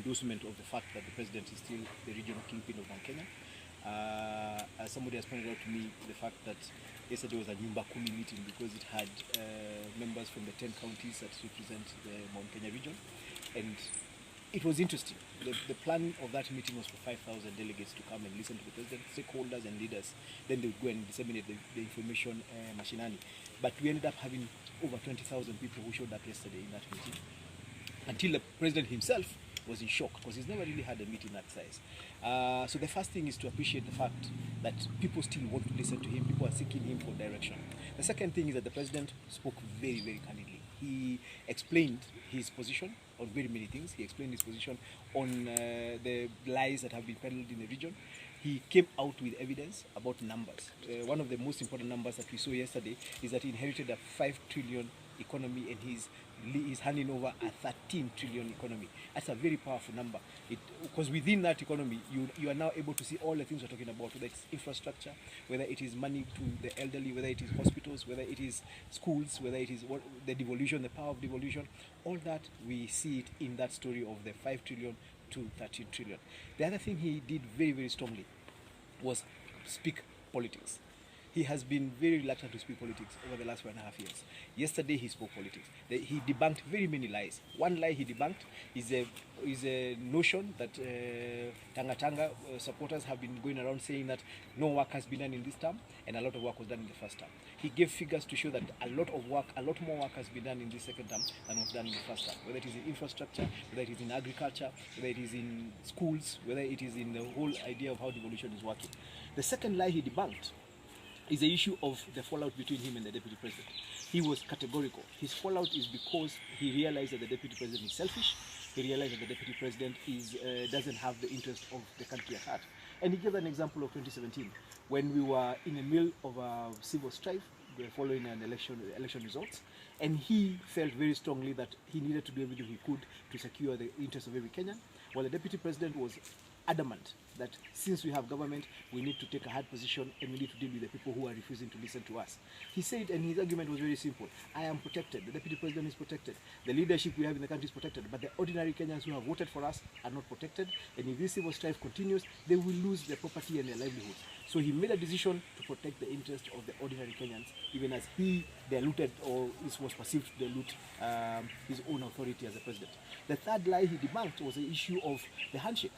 endorsement of the fact that the president is still the regional kingpin of Mount Kenya. As somebody has pointed out to me, the fact that yesterday was a Nyumba Kumi meeting because it had members from the 10 counties that represent the Mount Kenya region, and it was interesting. The plan of that meeting was for 5,000 delegates to come and listen to the president, stakeholders and leaders. Then they would go and disseminate the information machinani. But we ended up having over 20,000 people who showed up yesterday in that meeting, until the president himself was in shock because he's never really had a meeting that size. So the first thing is to appreciate the fact that people still want to listen to him. People are seeking him for direction. The second thing is that the president spoke very, very candidly. He explained his position on very many things. He explained his position on the lies that have been peddled in the region. He came out with evidence about numbers. One of the most important numbers that we saw yesterday is that he inherited a 5 trillion economy and he's handing over a 13 trillion economy. That's a very powerful number. Because within that economy, you are now able to see all the things we're talking about, whether it's infrastructure, whether it is money to the elderly, whether it is hospitals, whether it is schools, whether it is the devolution, the power of devolution. All that, we see it in that story of the 5 trillion to 13 trillion. The other thing he did very, very strongly was speak politics. He has been very reluctant to speak politics over the last 1.5 years. Yesterday he spoke politics. He debunked very many lies. One lie he debunked is a notion that Tanga supporters have been going around saying that no work has been done in this term and a lot of work was done in the first term. He gave figures to show that a lot more work has been done in this second term than was done in the first term. Whether it is in infrastructure, whether it is in agriculture, whether it is in schools, whether it is in the whole idea of how devolution is working. The second lie he debunked is the issue of the fallout between him and the deputy president. He was categorical. His fallout is because he realized that the deputy president is selfish. He realized that the deputy president doesn't have the interest of the country at heart. And he gave an example of 2017, when we were in the middle of a civil strife following an election results, and he felt very strongly that he needed to do everything he could to secure the interest of every Kenyan, while the deputy president was adamant that since we have government, we need to take a hard position and we need to deal with the people who are refusing to listen to us. He said, and his argument was very simple: I am protected, the deputy president is protected, the leadership we have in the country is protected, but the ordinary Kenyans who have voted for us are not protected, and if this civil strife continues, they will lose their property and their livelihoods. So he made a decision to protect the interest of the ordinary Kenyans, even as he diluted, or it was perceived to dilute his own authority as a president. The third lie he debunked was the issue of the handshake.